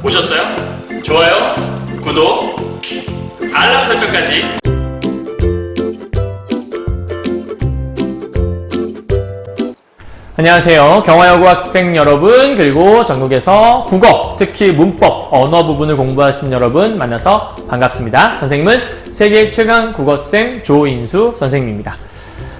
보셨어요? 좋아요, 구독, 알람 설정까지. 안녕하세요. 경화여고 학생 여러분, 그리고 전국에서 국어, 특히 문법, 언어 부분을 공부하신 여러분 만나서 반갑습니다. 선생님은 세계 최강 국어생 조인수 선생님입니다.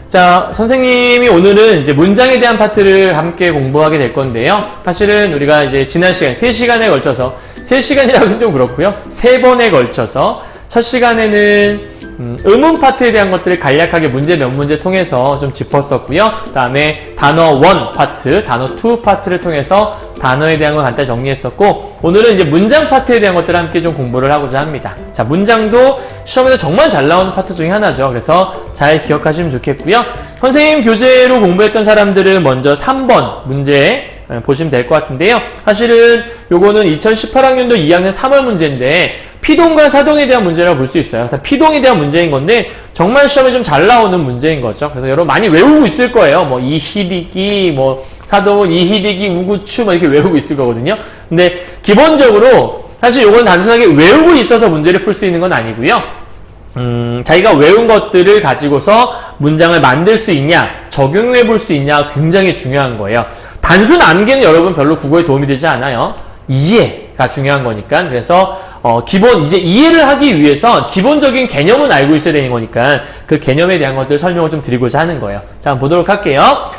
자, 선생님이 오늘은 이제 문장에 대한 파트를 함께 공부하게 될 건데요. 사실은 우리가 이제 지난 시간, 3시간에 걸쳐서, 3시간이라고는 좀 그렇고요. 3번에 걸쳐서, 첫 시간에는 의문 파트에 대한 것들을 간략하게 문제 몇 문제 통해서 좀 짚었었고요. 그 다음에 단어 1 파트, 단어 2 파트를 통해서 단어에 대한 걸 간단히 정리했었고, 오늘은 이제 문장 파트에 대한 것들을 함께 좀 공부를 하고자 합니다. 자, 문장도 시험에서 정말 잘 나오는 파트 중에 하나죠. 그래서 잘 기억하시면 좋겠고요. 선생님 교재로 공부했던 사람들은 먼저 3번 문제 보시면 될 것 같은데요. 사실은 요거는 2018학년도 2학년 3월 문제인데 피동과 사동에 대한 문제라고 볼 수 있어요. 피동에 대한 문제인 건데 정말 시험에 좀 잘 나오는 문제인 거죠. 그래서 여러분 많이 외우고 있을 거예요. 뭐 이희리기, 뭐 사동은 이희리기, 우구추 뭐 이렇게 외우고 있을 거거든요. 근데 기본적으로 사실 요건 단순하게 외우고 있어서 문제를 풀 수 있는 건 아니고요. 자기가 외운 것들을 가지고서 문장을 만들 수 있냐, 적용해 볼 수 있냐 굉장히 중요한 거예요. 단순 암기는 여러분 별로 국어에 도움이 되지 않아요. 이해가 중요한 거니까. 그래서 기본 이제 이해를 하기 위해서 기본적인 개념은 알고 있어야 되는 거니까 그 개념에 대한 것들을 설명을 좀 드리고자 하는 거예요. 자, 한번 보도록 할게요.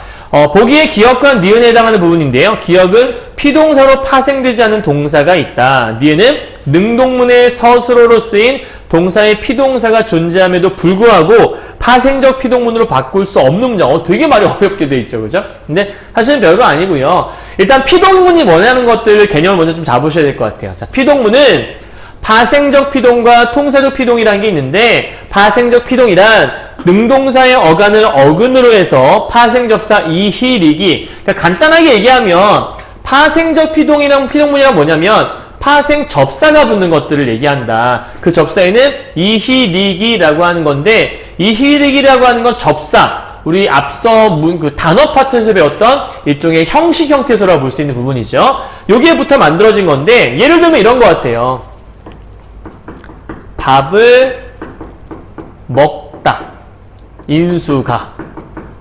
보기에 기역과 니은에 해당하는 부분인데요. 기역은 피동사로 파생되지 않은 동사가 있다. 니은은 능동문의 서술어로 쓰인 동사의 피동사가 존재함에도 불구하고 파생적 피동문으로 바꿀 수 없는 문장. 되게 말이 어렵게 돼 있죠, 그죠? 근데 사실은 별거 아니고요. 일단 피동문이 뭐냐는 것들 개념을 먼저 좀 잡으셔야 될 것 같아요. 자, 피동문은 파생적 피동과 통사적 피동이라는 게 있는데, 파생적 피동이란 능동사의 어간을 어근으로 해서 파생접사 이희리기. 그러니까 간단하게 얘기하면 파생적 피동이랑 피동문이란 뭐냐면 파생 접사가 붙는 것들을 얘기한다. 그 접사에는 이희리기라고 하는 건데, 이희리기라고 하는 건 접사. 우리 앞서 그 단어 파트에서 배웠던 일종의 형식 형태소라고 볼 수 있는 부분이죠. 여기에부터 만들어진 건데, 예를 들면 이런 것 같아요. 밥을 먹다. 인수가.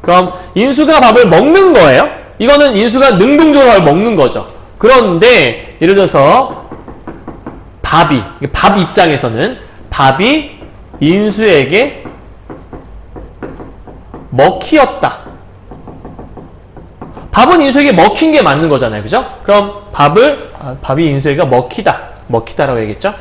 그럼 인수가 밥을 먹는 거예요? 이거는 인수가 능동적으로 밥을 먹는 거죠. 그런데 예를 들어서 밥 입장에서는 밥이 인수에게 먹히었다. 밥은 인수에게 먹힌 게 맞는 거잖아요. 그죠? 그럼 밥이 인수에게 먹히다라고 얘기했죠?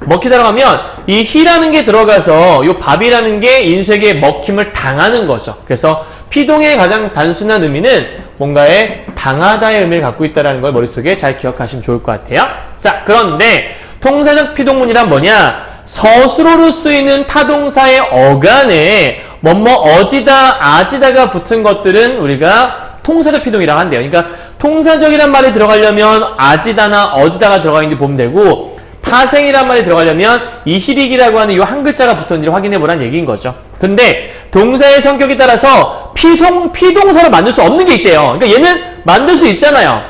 먹히다라고 하면 이 희라는 게 들어가서 요 밥이라는 게 인수에게 먹힘을 당하는 거죠. 그래서 피동의 가장 단순한 의미는 뭔가에 당하다의 의미를 갖고 있다는 걸 머릿속에 잘 기억하시면 좋을 것 같아요. 자, 그런데 통사적 피동문이란 뭐냐? 서술어로 쓰이는 타동사의 어간에 어지다, 아지다가 붙은 것들은 우리가 통사적 피동이라고 한대요. 그러니까 통사적이란 말이 들어가려면 아지다나 어지다가 들어가 있는지 보면 되고, 파생이란 말이 들어가려면 이희리기라고 하는 이 한 글자가 붙었는지를 확인해 보라는 얘기인 거죠. 근데 동사의 성격에 따라서 피동사를 만들 수 없는 게 있대요. 그러니까 얘는 만들 수 있잖아요.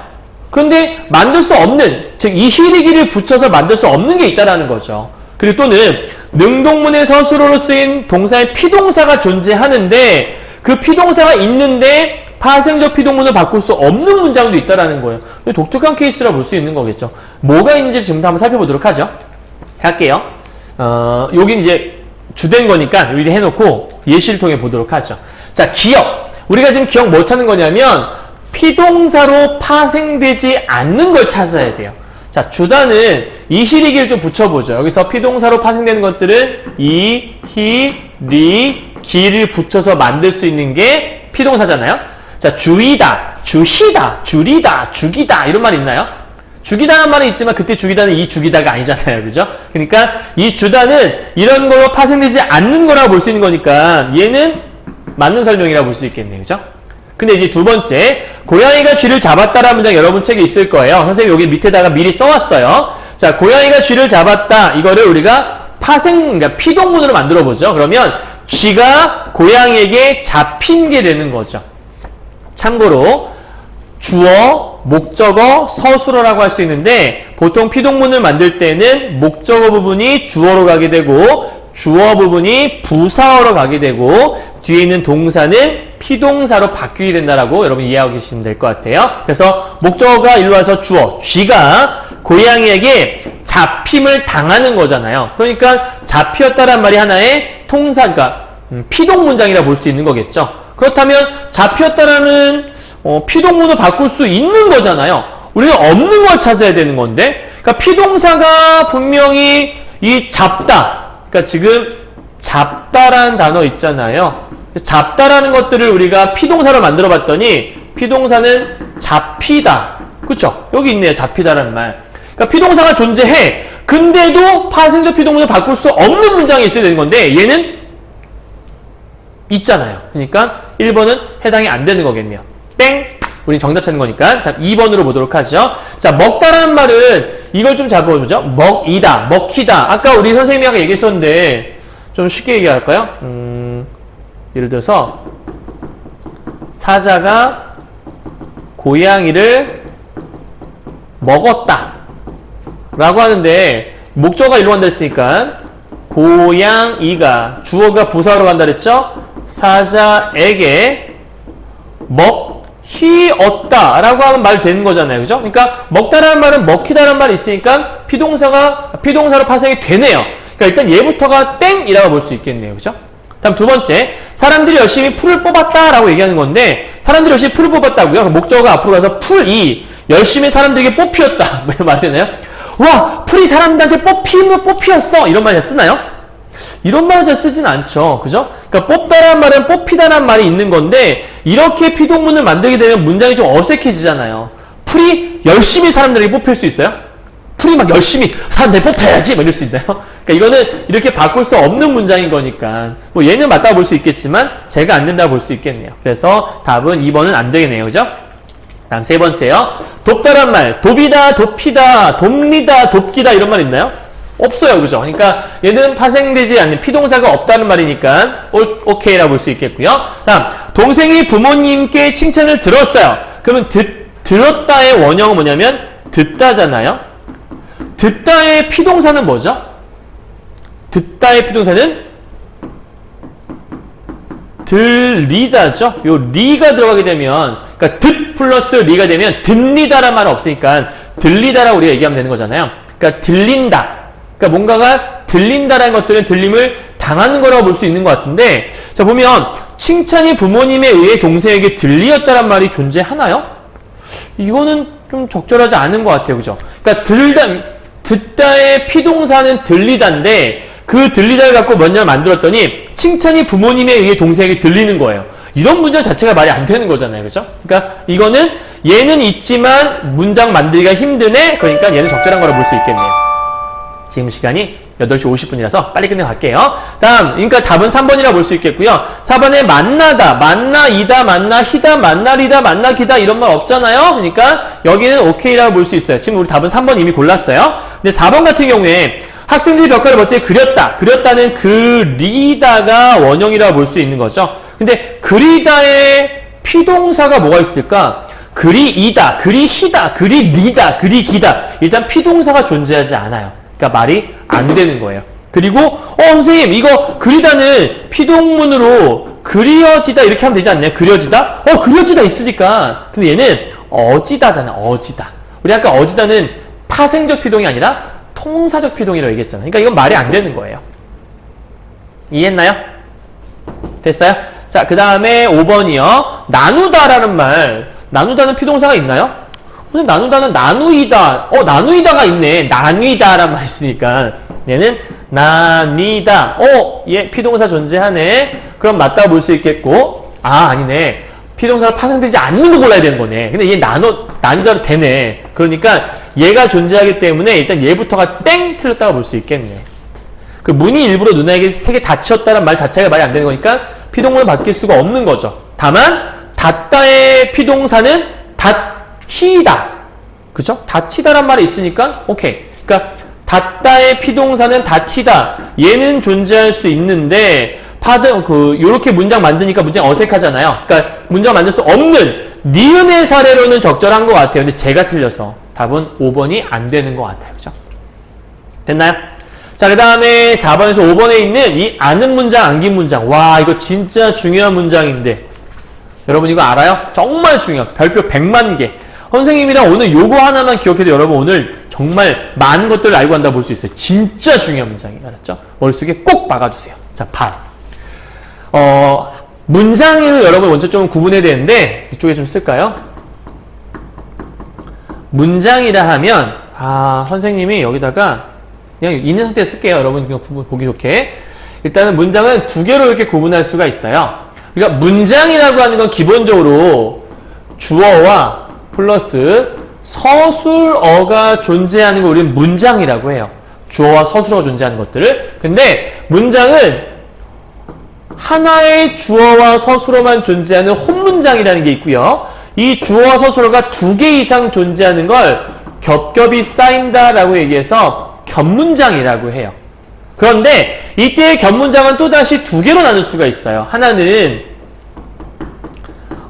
그런데 만들 수 없는, 즉 이희리기를 붙여서 만들 수 없는 게 있다라는 거죠. 그리고 또는 능동문의 서술어로 쓰인 동사의 피동사가 존재하는데 그 피동사가 있는데 파생적 피동문을 바꿀 수 없는 문장도 있다라는 거예요. 독특한 케이스라 볼 수 있는 거겠죠. 뭐가 있는지 지금부터 한번 살펴보도록 하죠. 할게요. 여긴 이제 주된 거니까 여기 해놓고 예시를 통해 보도록 하죠. 자, 기역. 우리가 지금 기억 못 하는 거냐면 피동사로 파생되지 않는 걸 찾아야 돼요. 자, 주단은 이희리기를 좀 붙여보죠. 여기서 피동사로 파생되는 것들은 이희리기를 붙여서 만들 수 있는 게 피동사잖아요. 자, 주이다, 주희다, 주리다, 죽이다 이런 말 있나요? 죽이다는 말은 있지만 그때 죽이다는 이 죽이다가 아니잖아요. 그죠? 그러니까 이 주단은 이런 걸로 파생되지 않는 거라고 볼 수 있는 거니까 얘는 맞는 설명이라고 볼 수 있겠네요. 그죠? 근데 이제 두 번째, 고양이가 쥐를 잡았다라는 문장 여러분 책에 있을 거예요. 선생님 여기 밑에다가 미리 써왔어요. 자, 고양이가 쥐를 잡았다. 이거를 우리가 그러니까 피동문으로 만들어 보죠. 그러면 쥐가 고양이에게 잡힌 게 되는 거죠. 참고로 주어, 목적어, 서술어라고 할 수 있는데 보통 피동문을 만들 때는 목적어 부분이 주어로 가게 되고 주어 부분이 부사어로 가게 되고 뒤에 있는 동사는 피동사로 바뀌게 된다라고 여러분 이해하고 계시면 될 것 같아요. 그래서 목적어가 일로 와서 주어, 쥐가 고양이에게 잡힘을 당하는 거잖아요. 그러니까 잡히었다란 말이 하나의 통사가 피동문장이라 볼 수 있는 거겠죠. 그렇다면 잡히었다라는 피동문을 바꿀 수 있는 거잖아요. 우리가 없는 걸 찾아야 되는 건데, 그러니까 피동사가 분명히 이 잡다, 그러니까 지금 잡다라는 단어 있잖아요. 잡다라는 것들을 우리가 피동사로 만들어 봤더니 피동사는 잡히다, 그렇죠? 여기 있네요. 잡히다라는 말. 그러니까 피동사가 존재해. 근데도 파생적 피동문을 바꿀 수 없는 문장이 있어야 되는 건데 얘는 있잖아요. 그러니까 1번은 해당이 안 되는 거겠네요. 땡! 우리 정답 찾는 거니까. 자, 2번으로 보도록 하죠. 자, 먹다라는 말은 이걸 좀 잡아보죠. 먹이다, 먹히다. 아까 우리 선생님이 아까 얘기했었는데 좀 쉽게 얘기할까요? 예를 들어서 사자가 고양이를 먹었다 라고 하는데 목적어가 일로 간다 했으니까 고양이가 주어가 부사로 간다 그랬죠? 사자에게 먹히었다 라고 하면 말 되는 거잖아요. 그죠? 그러니까 먹다라는 말은 먹히다라는 말이 있으니까 피동사로 파생이 되네요. 그러니까 일단 얘부터가 땡이라고 볼 수 있겠네요. 그죠? 다음 두 번째, 사람들이 열심히 풀을 뽑았다 라고 얘기하는 건데 사람들이 열심히 풀을 뽑았다고요? 목적어가 앞으로 가서 풀이 열심히 사람들에게 뽑히었다 말 되나요? 와, 풀이 사람들한테 뽑히었어 이런 말을 쓰나요? 이런 말을 잘 쓰진 않죠. 그죠? 그러니까 뽑다라는 말은 뽑히다라는 말이 있는 건데 이렇게 피동문을 만들게 되면 문장이 좀 어색해지잖아요. 풀이 열심히 사람들에게 뽑힐 수 있어요? 풀이 막 열심히 사람들에게 뽑혀야지 막 이럴 수 있나요? 그러니까 이거는 이렇게 바꿀 수 없는 문장인 거니까 뭐 얘는 맞다고 볼 수 있겠지만 제가 안 된다고 볼 수 있겠네요. 그래서 답은 2번은 안 되겠네요. 그죠? 다음 세 번째요. 돕다란 말, 돕이다, 돕히다, 돕니다, 돕기다 이런 말 있나요? 없어요. 그죠? 그러니까 얘는 파생되지 않는 피동사가 없다는 말이니까 오케이라고 볼 수 있겠고요. 다음, 동생이 부모님께 칭찬을 들었어요. 그러면 들었다의 원형은 뭐냐면 듣다잖아요. 듣다의 피동사는 뭐죠? 듣다의 피동사는 들리다죠? 요 리가 들어가게 되면, 그러니까 듣 플러스 리가 되면 듣리다란 말은 없으니까 들리다라고 우리가 얘기하면 되는 거잖아요. 그러니까 들린다. 그러니까 뭔가가 들린다라는 것들은 들림을 당하는 거라고 볼 수 있는 것 같은데, 자, 보면 칭찬이 부모님에 의해 동생에게 들리었다란 말이 존재하나요? 이거는 좀 적절하지 않은 것 같아요. 그죠? 그러니까 듣다의 피동사는 들리다인데 그 들리다를 갖고 몇 년 만들었더니 칭찬이 부모님에 의해 동생에게 들리는 거예요. 이런 문장 자체가 말이 안 되는 거잖아요. 그죠? 그러니까 이거는 얘는 있지만 문장 만들기가 힘드네. 그러니까 얘는 적절한 거라고 볼 수 있겠네요. 지금 시간이 8시 50분이라서 빨리 끝내갈게요. 다음, 그러니까 답은 3번이라고 볼 수 있겠고요. 4번에 만나다, 만나이다, 만나히다, 만나리다, 만나기다 이런 말 없잖아요. 그러니까 여기는 오케이라고 볼 수 있어요. 지금 우리 답은 3번 이미 골랐어요. 근데 4번 같은 경우에 학생들이 벽화를 멋지게 그렸다. 그렸다는 그리다가 원형이라고 볼 수 있는 거죠. 근데 그리다의 피동사가 뭐가 있을까? 그리이다, 그리히다, 그리리다, 그리기다. 일단 피동사가 존재하지 않아요. 그러니까 말이 안 되는 거예요. 그리고 선생님 이거 그리다는 피동문으로 그려지다 이렇게 하면 되지 않나요? 그려지다? 그려지다 있으니까. 근데 얘는 어지다잖아. 어지다. 우리 아까 어지다는 파생적 피동이 아니라 통사적 피동이라고 얘기했잖아요. 그러니까 이건 말이 안 되는 거예요. 이해했나요? 됐어요? 자, 그 다음에 5번이요. 나누다라는 말. 나누다는 피동사가 있나요? 근데 나누다는 나누이다. 나누이다가 있네. 나뉘다란 말이 있으니까. 얘는 나뉘다. 얘 피동사 존재하네. 그럼 맞다고 볼 수 있겠고. 아니네. 피동사가 파생되지 않는 거 골라야 되는 거네. 근데 얘 나뉘다로 되네. 그러니까 얘가 존재하기 때문에 일단 얘부터가 땡 틀렸다고 볼 수 있겠네. 그 문이 일부러 누나에게 세게 닫혔다는 말 자체가 말이 안 되는 거니까 피동문을 바뀔 수가 없는 거죠. 다만 닫다의 피동사는 닫히다. 그죠? 닫히다란 말이 있으니까 오케이. 그러니까 닫다의 피동사는 닫히다. 얘는 존재할 수 있는데 요렇게 문장 만드니까 문장 어색하잖아요. 그러니까 문장 만들 수 없는 니은의 사례로는 적절한 것 같아요. 근데 제가 틀려서. 답은 5번이 안 되는 것 같아요. 그죠? 됐나요? 자, 그 다음에 4번에서 5번에 있는 이 아는 문장, 안긴 문장. 와, 이거 진짜 중요한 문장인데. 여러분 이거 알아요? 정말 중요해요. 별표 100만 개. 선생님이랑 오늘 요거 하나만 기억해도 여러분 오늘 정말 많은 것들을 알고 간다 볼 수 있어요. 진짜 중요한 문장이에요. 알았죠? 머릿속에 꼭 박아주세요. 자, 발. 문장을 여러분 먼저 좀 구분해야 되는데, 이쪽에 좀 쓸까요? 문장이라 하면, 선생님이 여기다가 그냥 있는 상태에 쓸게요. 여러분 그냥 보기 좋게. 일단은 문장은 두 개로 이렇게 구분할 수가 있어요. 그러니까 문장이라고 하는 건 기본적으로 주어와 플러스 서술어가 존재하는 걸 우리는 문장이라고 해요. 주어와 서술어가 존재하는 것들을. 근데 문장은 하나의 주어와 서술어만 존재하는 혼문장이라는 게 있고요. 이 주어와 서술어가 2개 이상 존재하는 걸 겹겹이 쌓인다라고 얘기해서 겹문장이라고 해요. 그런데 이때의 겹문장은 또다시 2개로 나눌 수가 있어요. 하나는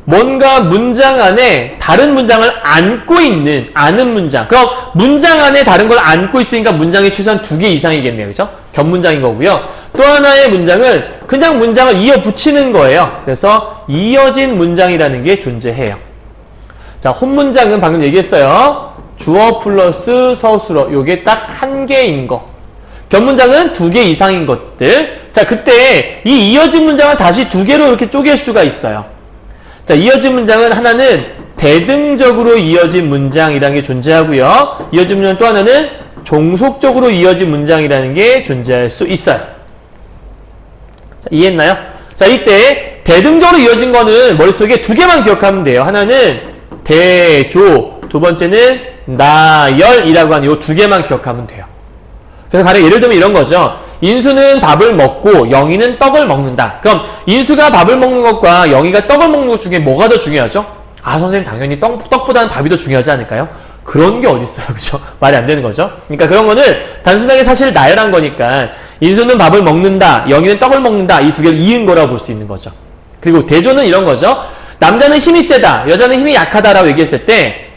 뭔가 문장 안에 다른 문장을 안고 있는 아는 문장. 그럼 문장 안에 다른 걸 안고 있으니까 문장이 최소한 2개 이상이겠네요. 그죠? 겹문장인 거고요. 또 하나의 문장은 그냥 문장을 이어 붙이는 거예요. 그래서 이어진 문장이라는 게 존재해요. 자, 혼문장은 방금 얘기했어요. 주어 플러스 서술어. 요게 딱 1개인 거. 겹문장은 2개 이상인 것들. 자, 그때 이 이어진 문장을 다시 2개로 이렇게 쪼갤 수가 있어요. 자, 이어진 문장은 하나는 대등적으로 이어진 문장이라는 게 존재하고요. 이어진 문장 또 하나는 종속적으로 이어진 문장이라는 게 존재할 수 있어요. 자, 이해했나요? 자, 이때 대등적으로 이어진 거는 머릿속에 2개만 기억하면 돼요. 하나는 대조, 두 번째는 나열이라고 하는 요 2개만 기억하면 돼요. 그래서 가령 예를 들면 이런 거죠. 인수는 밥을 먹고 영희는 떡을 먹는다. 그럼 인수가 밥을 먹는 것과 영희가 떡을 먹는 것 중에 뭐가 더 중요하죠? 선생님 당연히 떡보다는 밥이 더 중요하지 않을까요? 그런 게 어딨어요. 그죠? 말이 안 되는 거죠? 그러니까 그런 거는 단순하게 사실 나열한 거니까 인수는 밥을 먹는다, 영희는 떡을 먹는다, 이 2개를 이은 거라고 볼 수 있는 거죠. 그리고 대조는 이런 거죠. 남자는 힘이 세다, 여자는 힘이 약하다라고 얘기했을 때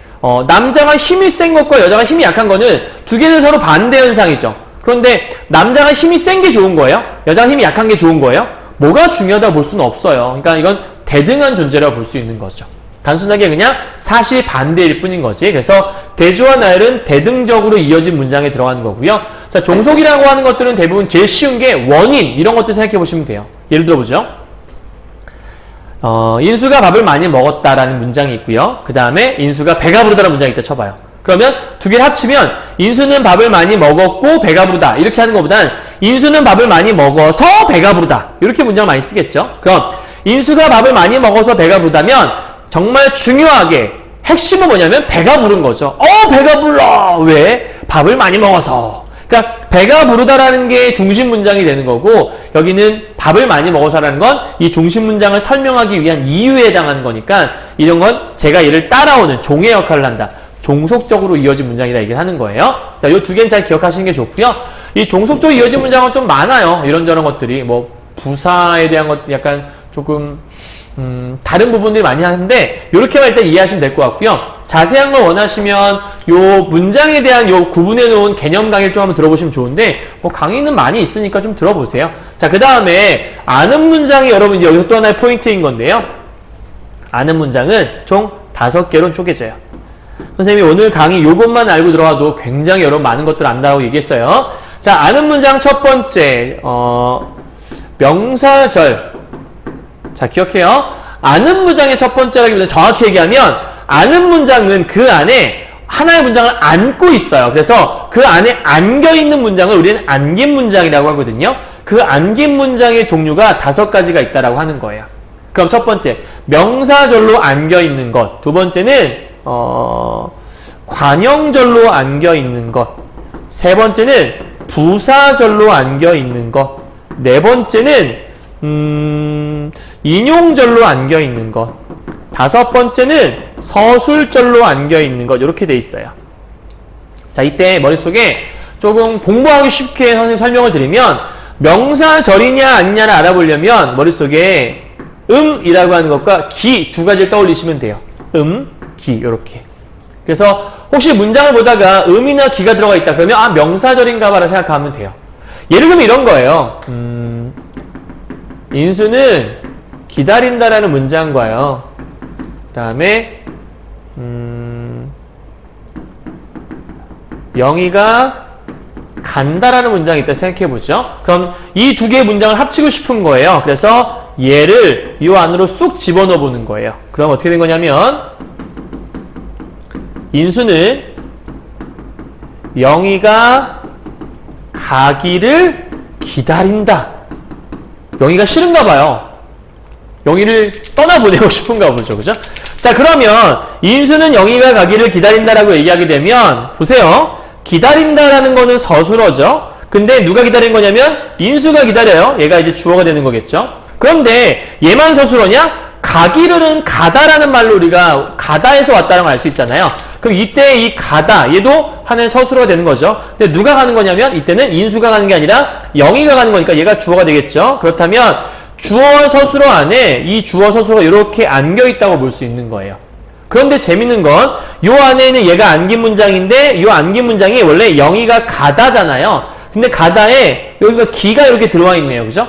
남자가 힘이 센 것과 여자가 힘이 약한 거는 2개는 서로 반대 현상이죠. 그런데 남자가 힘이 센 게 좋은 거예요? 여자가 힘이 약한 게 좋은 거예요? 뭐가 중요하다고 볼 수는 없어요. 그러니까 이건 대등한 존재라고 볼 수 있는 거죠. 단순하게 그냥 사실 반대일 뿐인 거지. 그래서 대조와 나열은 대등적으로 이어진 문장에 들어가는 거고요. 자, 종속이라고 하는 것들은 대부분 제일 쉬운 게 원인, 이런 것들 생각해 보시면 돼요. 예를 들어보죠. 인수가 밥을 많이 먹었다라는 문장이 있고요. 그 다음에 인수가 배가 부르다라는 문장이 있다 쳐봐요. 그러면 2개를 합치면 인수는 밥을 많이 먹었고 배가 부르다 이렇게 하는 것보단 인수는 밥을 많이 먹어서 배가 부르다 이렇게 문장을 많이 쓰겠죠. 그럼 인수가 밥을 많이 먹어서 배가 부르다면 정말 중요하게 핵심은 뭐냐면 배가 부른 거죠. 배가 불러. 왜? 밥을 많이 먹어서. 그러니까 배가 부르다라는 게 중심 문장이 되는 거고 여기는 밥을 많이 먹어서라는 건 이 중심 문장을 설명하기 위한 이유에 해당하는 거니까 이런 건 제가 얘를 따라오는 종의 역할을 한다. 종속적으로 이어진 문장이라 얘기를 하는 거예요. 자, 요 2개는 잘 기억하시는 게 좋고요. 이 종속적으로 이어진 문장은 좀 많아요. 이런저런 것들이. 뭐 부사에 대한 것도 약간 조금 다른 부분들이 많이 하는데 요렇게만 일단 이해하시면 될 것 같고요. 자세한 걸 원하시면 요 문장에 대한 요 구분해 놓은 개념 강의를 좀 한번 들어보시면 좋은데 뭐 강의는 많이 있으니까 좀 들어보세요. 자, 그 다음에 아는 문장이 여러분 여기서 또 하나의 포인트인 건데요. 아는 문장은 총 5개로 쪼개져요. 선생님이 오늘 강의 요것만 알고 들어와도 굉장히 여러분 많은 것들을 안다고 얘기했어요. 자, 아는 문장 첫 번째 명사절. 자, 기억해요. 아는 문장의 첫 번째라기보다 정확히 얘기하면 아는 문장은 그 안에 하나의 문장을 안고 있어요. 그래서 그 안에 안겨있는 문장을 우리는 안긴 문장이라고 하거든요. 그 안긴 문장의 종류가 5가지가 있다라고 하는 거예요. 그럼 첫 번째, 명사절로 안겨있는 것. 두 번째는 관형절로 안겨있는 것. 세 번째는 부사절로 안겨있는 것. 네 번째는 인용절로 안겨있는 것. 5번째는 서술절로 안겨있는 것. 이렇게 돼 있어요. 자, 이때 머릿속에 조금 공부하기 쉽게 선생님 설명을 드리면 명사절이냐 아니냐를 알아보려면 머릿속에 이라고 하는 것과 기 2가지를 떠올리시면 돼요. 기 이렇게. 그래서 혹시 문장을 보다가 음이나 기가 들어가 있다. 그러면 아, 명사절인가 봐라 생각하면 돼요. 예를 들면 이런 거예요. 인수는 기다린다라는 문장과요. 그 다음에 영희가 간다라는 문장이 있다 생각해보죠. 그럼 이 두 개의 문장을 합치고 싶은 거예요. 그래서 얘를 이 안으로 쏙 집어넣어 보는 거예요. 그럼 어떻게 된 거냐면 인수는 영희가 가기를 기다린다. 영희가 싫은가 봐요. 영희를 떠나보내고 싶은가 보죠. 그죠? 자, 그러면 인수는 영희가 가기를 기다린다라고 얘기하게 되면 보세요. 기다린다라는 거는 서술어죠. 근데 누가 기다린 거냐면 인수가 기다려요. 얘가 이제 주어가 되는 거겠죠. 그런데 얘만 서술어냐? 가기를은 가다라는 말로 우리가 가다에서 왔다는 걸 알 수 있잖아요. 그럼 이때 이 가다 얘도 하나의 서술어가 되는 거죠. 근데 누가 가는 거냐면 이때는 인수가 가는 게 아니라 영희가 가는 거니까 얘가 주어가 되겠죠. 그렇다면 주어 서술어 안에 이 주어 서술어가 이렇게 안겨 있다고 볼 수 있는 거예요. 그런데 재밌는 건 요 안에는 얘가 안긴 문장인데 요 안긴 문장이 원래 영희가 가다잖아요. 근데 가다에 여기가 기가 이렇게 들어와 있네요. 그죠?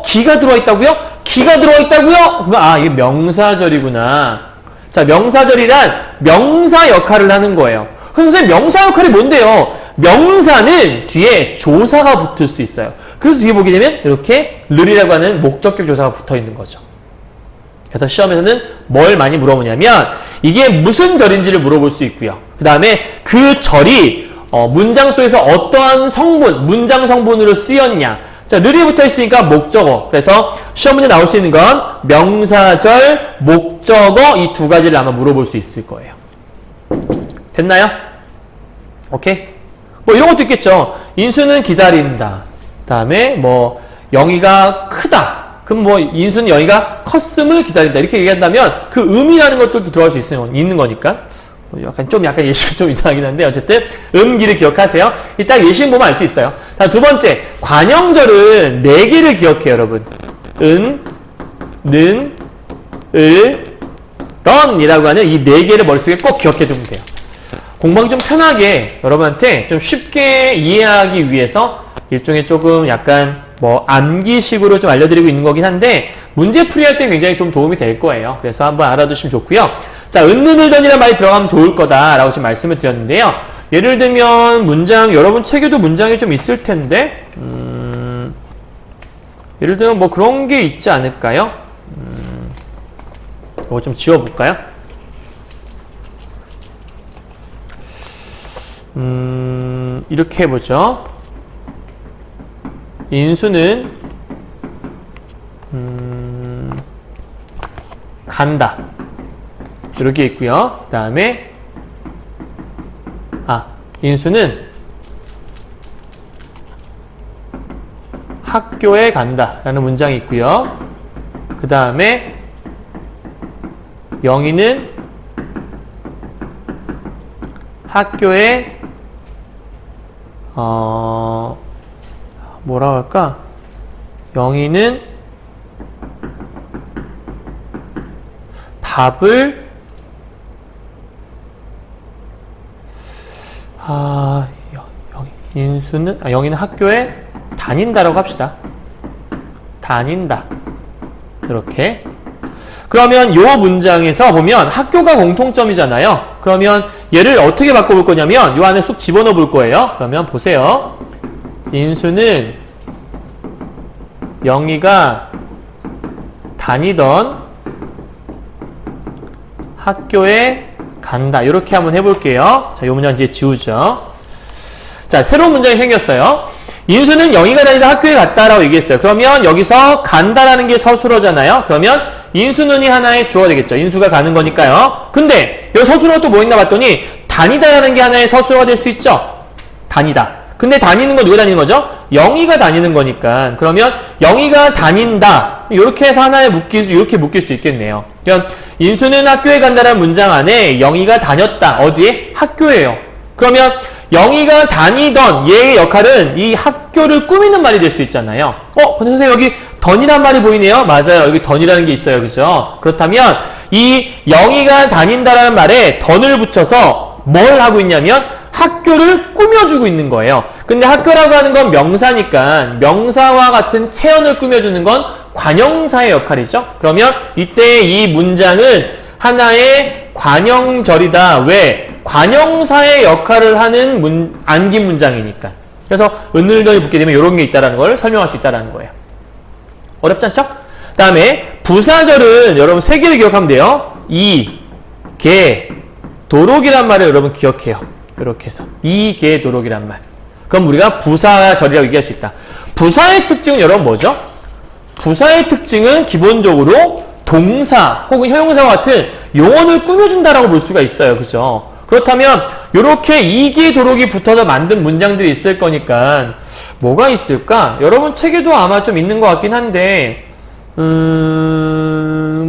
기가 들어와 있다고요? 기가 들어와 있다고요? 그럼 아, 이게 명사절이구나. 자, 명사절이란 명사 역할을 하는 거예요. 그럼 선생님 명사 역할이 뭔데요? 명사는 뒤에 조사가 붙을 수 있어요. 그래서 뒤에 보게 되면 이렇게 를이라고 하는 목적격 조사가 붙어 있는 거죠. 그래서 시험에서는 뭘 많이 물어보냐면 이게 무슨 절인지를 물어볼 수 있고요. 그 다음에 그 절이 문장 속에서 어떠한 성분, 문장 성분으로 쓰였냐. 자, 를이 붙어 있으니까 목적어. 그래서 시험 문제 나올 수 있는 건 명사절, 목적어 이 두 가지를 아마 물어볼 수 있을 거예요. 됐나요? 오케이? 뭐 이런 것도 있겠죠. 인수는 기다린다. 다음에 뭐 영희가 크다. 그럼 뭐 인수는 영희가 컸음을 기다린다. 이렇게 얘기한다면 그 음이라는 것들도 들어갈 수 있는 거니까. 약간 예시가 좀 이상하긴 한데 어쨌든 음기를 기억하세요. 이따 예시 보면 알 수 있어요. 자, 두 번째 관형절은 4개를 기억해요, 여러분. 은, 는, 을, 넌이라고 하는 이 4개를 머릿속에 꼭 기억해 두면 돼요. 공부하기 좀 편하게 여러분한테 좀 쉽게 이해하기 위해서 일종의 조금 약간 뭐 암기식으로 좀 알려드리고 있는 거긴 한데 문제 풀이할 때 굉장히 좀 도움이 될 거예요. 그래서 한번 알아두시면 좋고요. 자, 은는을던이라는 말이 들어가면 좋을 거다라고 지금 말씀을 드렸는데요. 예를 들면 문장, 여러분 책에도 문장이 좀 있을 텐데 예를 들면 뭐 그런 게 있지 않을까요? 이거 좀 지워볼까요? 이렇게 해보죠. 인수는 간다. 이렇게 있고요. 그 다음에 인수는 학교에 간다 라는 문장이 있고요. 그 다음에 영희는 학교에 뭐라고 할까? 영희는 밥을 영희는 학교에 다닌다라고 합시다. 다닌다. 이렇게. 그러면 요 문장에서 보면 학교가 공통점이잖아요. 그러면 얘를 어떻게 바꿔볼 거냐면 요 안에 쑥 집어넣어 볼 거예요. 그러면 보세요. 인수는 영희가 다니던 학교에 간다. 이렇게 한번 해볼게요. 자, 요 문장 이제 지우죠. 자, 새로운 문장이 생겼어요. 인수는 영희가 다니던 학교에 갔다라고 얘기했어요. 그러면 여기서 간다라는 게 서술어잖아요. 그러면 인수는이 하나의 주어가 되겠죠. 인수가 가는 거니까요. 근데 여기 서술어가 또 뭐 있나 봤더니 다니다라는 게 하나의 서술어가 될 수 있죠. 다니다. 근데 다니는 건 누가 다니는 거죠? 영희가 다니는 거니까. 그러면 영희가 다닌다. 이렇게 해서 하나에 이렇게 묶일 수 있겠네요. 그럼 인수는 학교에 간다라는 문장 안에 영희가 다녔다. 어디에? 학교예요. 그러면 영희가 다니던 얘의 역할은 이 학교를 꾸미는 말이 될 수 있잖아요. 근데 선생님 여기 던이란 말이 보이네요. 맞아요. 여기 던이라는 게 있어요. 그죠? 그렇다면 이 영희가 다닌다라는 말에 던을 붙여서 뭘 하고 있냐면 학교를 꾸며주고 있는 거예요. 근데 학교라고 하는 건 명사니까 명사와 같은 체언을 꾸며주는 건 관형사의 역할이죠. 그러면 이때 이 문장은 하나의 관형절이다. 왜? 관형사의 역할을 하는 안긴 문장이니까. 그래서 은을전이 붙게 되면 이런 게 있다는 걸 설명할 수 있다는 거예요. 어렵지 않죠? 그 다음에 부사절은 여러분 세 개를 기억하면 돼요. 이, 개, 도록이란 말을 여러분 기억해요. 이렇게 해서 이, 개, 도록이란 말. 그럼 우리가 부사절이라고 얘기할 수 있다. 부사의 특징은 여러분 뭐죠? 부사의 특징은 기본적으로 동사 혹은 형용사와 같은 용언을 꾸며준다라고 볼 수가 있어요. 그죠? 그렇다면 이렇게 이기 도록이 붙어서 만든 문장들이 있을 거니까 뭐가 있을까? 여러분 책에도 아마 좀 있는 것 같긴 한데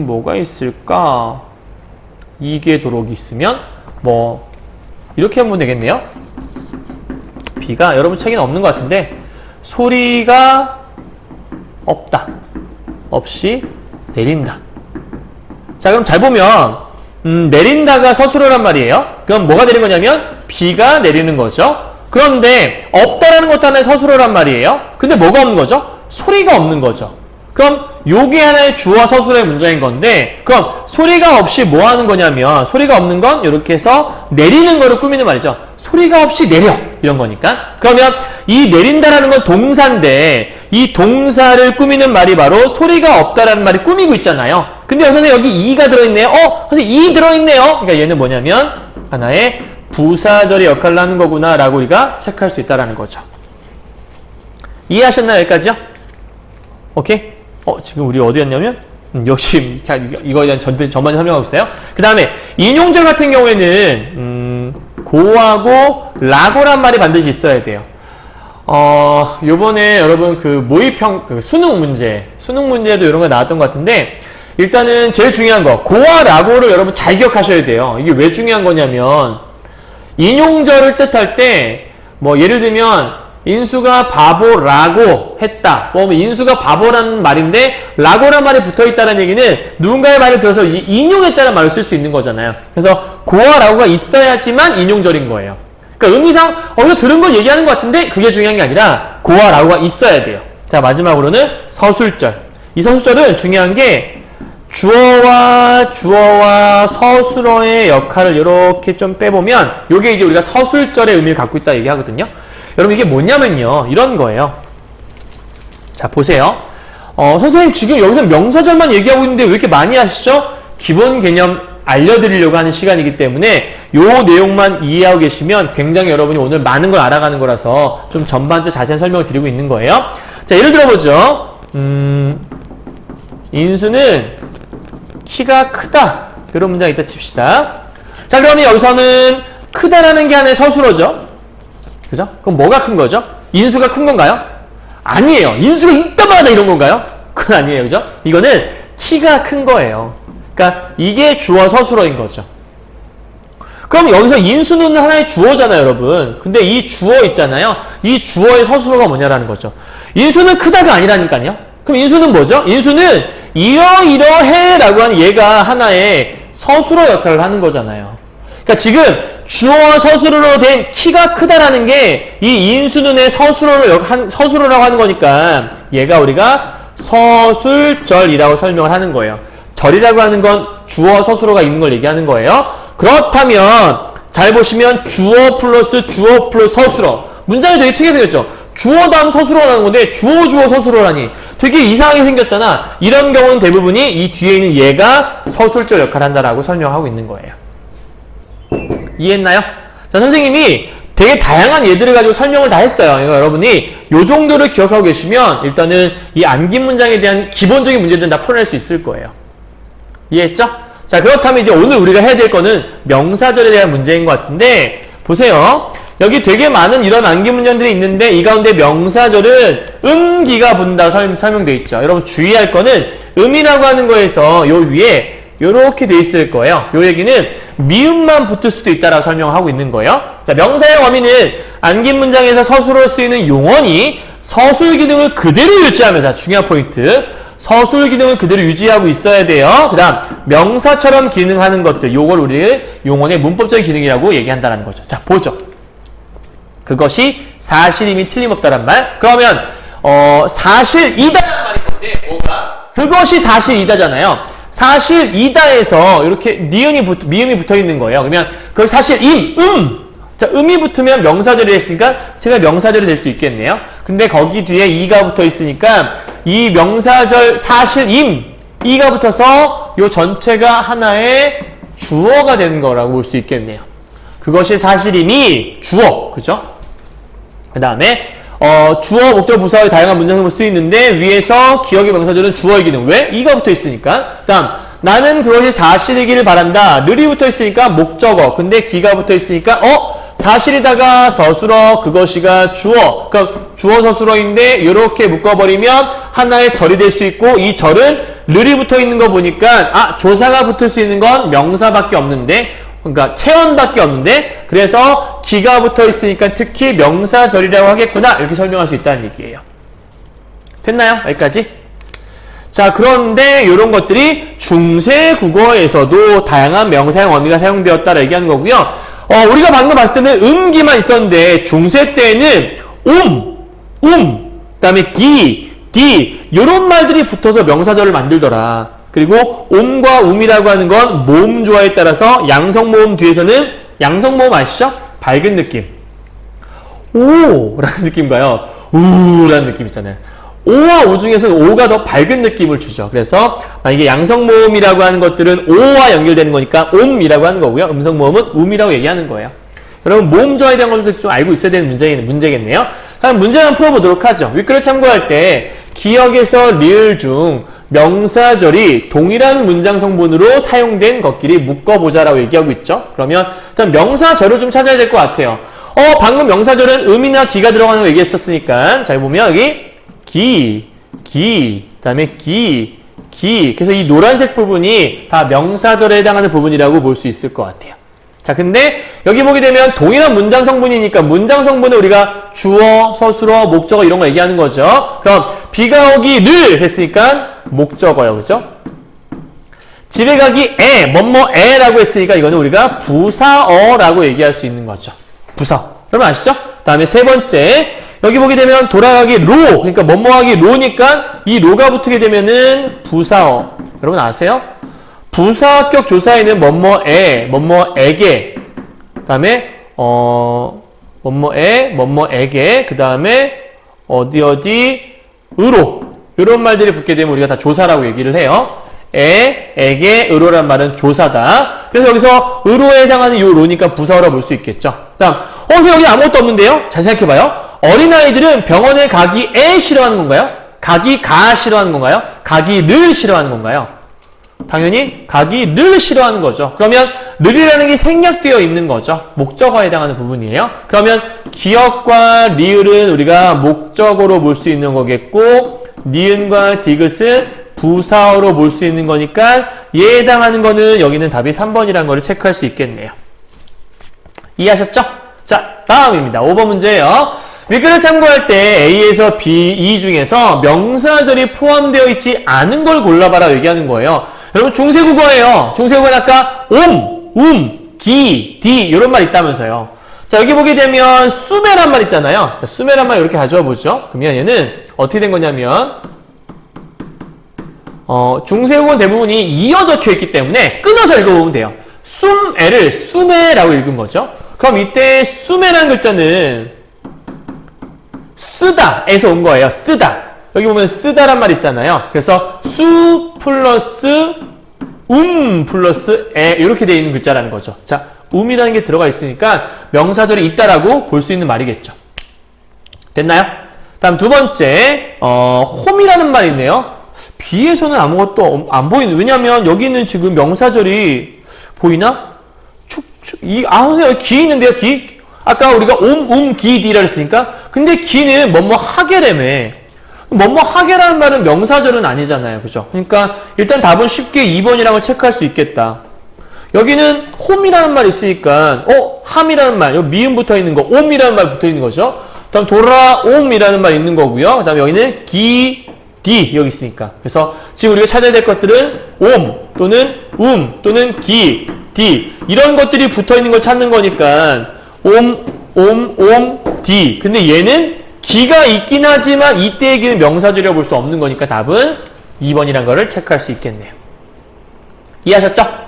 뭐가 있을까? 이기 도록이 있으면 뭐 이렇게 하면 되겠네요. 비가 여러분 책에는 없는 것 같은데 소리가 없다. 없이 내린다. 자, 그럼 잘 보면 내린다가 서술어란 말이에요. 그럼 뭐가 내린 거냐면 비가 내리는 거죠. 그런데 없다라는 것도 하나의 서술어란 말이에요. 근데 뭐가 없는 거죠? 소리가 없는 거죠. 그럼 요게 하나의 주어 서술어의 문장인 건데 그럼 소리가 없이 뭐 하는 거냐면 소리가 없는 건 이렇게 해서 내리는 거를 꾸미는 말이죠. 소리가 없이 내려 이런 거니까. 그러면 이 내린다라는 건 동사인데 이 동사를 꾸미는 말이 바로 소리가 없다라는 말이 꾸미고 있잖아요. 근데 선생님 여기 이가 들어있네요. 선생님 이 들어있네요. 그러니까 얘는 뭐냐면 하나의 부사절의 역할을 하는 거구나 라고 우리가 체크할 수 있다라는 거죠. 이해하셨나요? 여기까지요? 오케이? 지금 우리 어디였냐면 역시 이거에 대한 전반적인 설명하고 있어요. 그 다음에 인용절 같은 경우에는 고하고 라고란 말이 반드시 있어야 돼요. 요번에 여러분 수능 문제도 이런 거 나왔던 것 같은데 일단은 제일 중요한 거 고와 라고를 여러분 잘 기억하셔야 돼요. 이게 왜 중요한 거냐면 인용절을 뜻할 때 뭐 예를 들면 인수가 바보라고 했다. 인수가 바보라는 말인데 라고란 말이 붙어있다는 얘기는 누군가의 말을 들어서 인용했다는 말을 쓸 수 있는 거잖아요. 그래서 고와 라고가 있어야지만 인용절인 거예요. 그러니까 의미상 어디서 들은 걸 얘기하는 것 같은데 그게 중요한 게 아니라 고와 라고가 있어야 돼요. 자, 마지막으로는 서술절. 이 서술절은 중요한 게 주어와 서술어의 역할을 이렇게 좀 빼보면 이게 이제 우리가 서술절의 의미를 갖고 있다 얘기하거든요. 여러분 이게 뭐냐면요. 이런 거예요. 자, 보세요. 선생님 지금 여기서 명사절만 얘기하고 있는데 왜 이렇게 많이 하시죠? 기본 개념 알려드리려고 하는 시간이기 때문에 요 내용만 이해하고 계시면 굉장히 여러분이 오늘 많은 걸 알아가는 거라서 좀 전반적 자세한 설명을 드리고 있는 거예요. 자, 예를 들어보죠. 인수는 키가 크다. 이런 문장이 있다 칩시다. 자, 그러면 여기서는 크다라는 게 하나의 서술어죠. 그죠? 그럼 뭐가 큰 거죠? 인수가 큰 건가요? 아니에요. 인수가 이따마다 이런 건가요? 그건 아니에요. 그죠? 이거는 키가 큰 거예요. 그러니까 이게 주어 서술어인 거죠. 그럼 여기서 인수는 하나의 주어잖아요, 여러분. 근데 이 주어 있잖아요. 이 주어의 서술어가 뭐냐라는 거죠. 인수는 크다가 아니라니까요. 그럼 인수는 뭐죠? 인수는 이러이러해 라고 하는 얘가 하나의 서술어 역할을 하는 거잖아요. 그러니까 지금 주어와 서술어로 된 키가 크다라는 게 이 인수는의 서술어라고 하는 거니까 얘가 우리가 서술절이라고 설명을 하는 거예요. 절이라고 하는 건 주어 서술어가 있는 걸 얘기하는 거예요. 그렇다면 잘 보시면 주어 플러스 서술어. 문장이 되게 특이하게 생겼죠. 주어 다음 서술어라는 건데 주어 서술어라니 되게 이상하게 생겼잖아. 이런 경우는 대부분이 이 뒤에 있는 얘가 서술절 역할을 한다라고 설명하고 있는 거예요. 이해했나요? 자, 선생님이 되게 다양한 예들을 가지고 설명을 다 했어요. 그러니까 여러분이 요 정도를 기억하고 계시면 일단은 이 암긴 문장에 대한 기본적인 문제들은 다 풀어낼 수 있을 거예요. 이해했죠? 자, 그렇다면 이제 오늘 우리가 해야 될 거는 명사절에 대한 문제인 것 같은데 보세요. 여기 되게 많은 이런 암긴 문장들이 있는데 이 가운데 명사절은 음기가 붙는다고 설명되어 있죠. 여러분 주의할 거는 음이라고 하는 거에서 요 위에 요렇게 돼 있을 거예요. 요 얘기는 미음만 붙을 수도 있다라고 설명하고 있는 거예요. 자, 명사의 범위는 암긴 문장에서 서술어로 쓰이는 용언이 서술 기능을 그대로 유지하면서 중요한 포인트. 서술 기능을 그대로 유지하고 있어야 돼요. 그 다음 명사처럼 기능하는 것들, 요걸 우리 용언의 문법적인 기능이라고 얘기한다는 거죠. 자, 보죠. 그것이 사실임이 틀림없다란 말. 그러면 사실이다라는 말인 건데 뭐가? 그것이 사실이다잖아요. 사실이다에서 이렇게 미음이 붙어 있는 거예요. 그러면 그 사실임, 자, 음이 붙으면 명사절이 됐으니까 제가 명사절이 될 수 있겠네요. 근데 거기 뒤에 이가 붙어 있으니까 이 명사절 사실임, 이가 붙어서 요 전체가 하나의 주어가 되는 거라고 볼 수 있겠네요. 그것이 사실임이 주어, 그죠? 그 다음에 주어, 목적, 부사의 다양한 문장성을 쓸 수 있는데 위에서 기억의 명사절은 주어의 기능. 왜? 이가 붙어 있으니까. 그 다음 나는 그것이 사실이기를 바란다. 르이 붙어 있으니까 목적어. 근데 기가 붙어 있으니까 사실이다가 서술어, 그것이가 주어. 그러니까 주어 서술어인데 이렇게 묶어버리면 하나의 절이 될 수 있고 이 절은 르이 붙어 있는 거 보니까 조사가 붙을 수 있는 건 명사밖에 없는데 그러니까 체언밖에 없는데 그래서 기가 붙어 있으니까 특히 명사절이라고 하겠구나 이렇게 설명할 수 있다는 얘기예요. 됐나요? 여기까지? 자, 그런데 이런 것들이 중세 국어에서도 다양한 명사형 어미가 사용되었다라 얘기하는 거고요. 우리가 방금 봤을 때는 음기만 있었는데 중세 때는 그다음에 기, 디 이런 말들이 붙어서 명사절을 만들더라. 그리고 옴과 움이라고 하는 건 모음 조화에 따라서 양성모음 뒤에서는 양성모음 아시죠? 밝은 느낌. 오라는 느낌인가요? 우라는 느낌 있잖아요. 오와 오 중에서는 오가 더 밝은 느낌을 주죠. 그래서 만약에 양성모음이라고 하는 것들은 오와 연결되는 거니까 옴이라고 하는 거고요. 음성모음은 움이라고 얘기하는 거예요. 여러분 모음 조화에 대한 것도 좀 알고 있어야 되는 문제겠네요. 그럼 문제 한번 풀어보도록 하죠. 윗글을 참고할 때 기억에서 리을 중 명사절이 동일한 문장 성분으로 사용된 것끼리 묶어보자라고 얘기하고 있죠. 그러면 일단 명사절을 좀 찾아야 될 것 같아요. 방금 명사절은 음이나 기가 들어가는 거 얘기했었으니까 자, 보면 여기 그다음에 기. 그래서 이 노란색 부분이 다 명사절에 해당하는 부분이라고 볼 수 있을 것 같아요. 자, 근데 여기 보게 되면 동일한 문장 성분이니까 문장 성분은 우리가 주어, 서술어, 목적어 이런 거 얘기하는 거죠. 그럼 비가 오기를 했으니까 목적어요. 그죠? 집에 가기 뭐뭐에라고 했으니까 이거는 우리가 부사어라고 얘기할 수 있는 거죠. 부사어. 여러분 아시죠? 다음에 세 번째 여기 보게 되면 돌아가기 로 그러니까 뭐뭐하기 로니까 이 로가 붙게 되면은 부사어. 여러분 아세요? 부사격 조사에는 뭐뭐에, 뭐뭐에게 그 다음에 뭐뭐에, 뭐뭐에게 그 다음에 어디으로 이런 말들이 붙게 되면 우리가 다 조사라고 얘기를 해요. 에게, 으로란 말은 조사다. 그래서 여기서 으로에 해당하는 요 로니까 부사어라 볼 수 있겠죠. 다음 여기 아무것도 없는데요? 잘 생각해봐요. 어린아이들은 병원에 가기에 싫어하는 건가요? 가기가 싫어하는 건가요? 가기를 싫어하는 건가요? 당연히 가기를 싫어하는 거죠. 그러면 를이라는 게 생략되어 있는 거죠. 목적어에 해당하는 부분이에요. 그러면 기역과 리을은 우리가 목적어로 볼 수 있는 거겠고 니은과 디귿은 부사어로 볼 수 있는 거니까 얘에 해당하는 거는 여기는 답이 3번이라는 거를 체크할 수 있겠네요. 이해하셨죠? 자, 다음입니다. 5번 문제예요. 윗글을 참고할 때 A에서 B, E 중에서 명사절이 포함되어 있지 않은 걸 골라봐라 얘기하는 거예요. 여러분 중세국어예요. 중세국어는 아까 기, 디 이런 말 있다면서요. 자, 여기 보게 되면 수메란 말 있잖아요. 자, 수메란 말 이렇게 가져와 보죠. 그러면 얘는 어떻게 된 거냐면 중세국어는 대부분이 이어 적혀 있기 때문에 끊어서 읽어보면 돼요. 숨에를 수메라고 읽은 거죠. 그럼 이때 수메라는 글자는 쓰다에서 온 거예요. 쓰다. 여기 보면 쓰다란 말 있잖아요. 그래서 수 플러스 플러스 에 이렇게 되어 있는 글자라는 거죠. 자, 이라는 게 들어가 있으니까 명사절이 있다라고 볼 수 있는 말이겠죠. 됐나요? 다음 두 번째 홈이라는 말이 있네요. B에서는 아무것도 안 보이는. 왜냐하면 여기는 지금 명사절이 보이나? 선생님 기 있는데요. 기? 아까 우리가 기, 디라 했으니까. 근데 기는 뭐뭐 하게라며. 뭐뭐 하게라는 말은 명사절은 아니잖아요. 그죠? 그러니까 일단 답은 쉽게 2번이라고 체크할 수 있겠다. 여기는 홈이라는 말이 있으니까 함이라는 말, 여기 미음 붙어 있는 거, 옴이라는 말 붙어 있는 거죠. 다음 돌아옴이라는 말 있는 거고요. 그 다음에 여기는 기, D 여기 있으니까. 그래서 지금 우리가 찾아야 될 것들은 옴 또는 또는 기, D 이런 것들이 붙어 있는 걸 찾는 거니까 D. 근데 얘는 기가 있긴 하지만 이때의 기는 명사절이라고 볼 수 없는 거니까 답은 2번이란 거를 체크할 수 있겠네요. 이해하셨죠?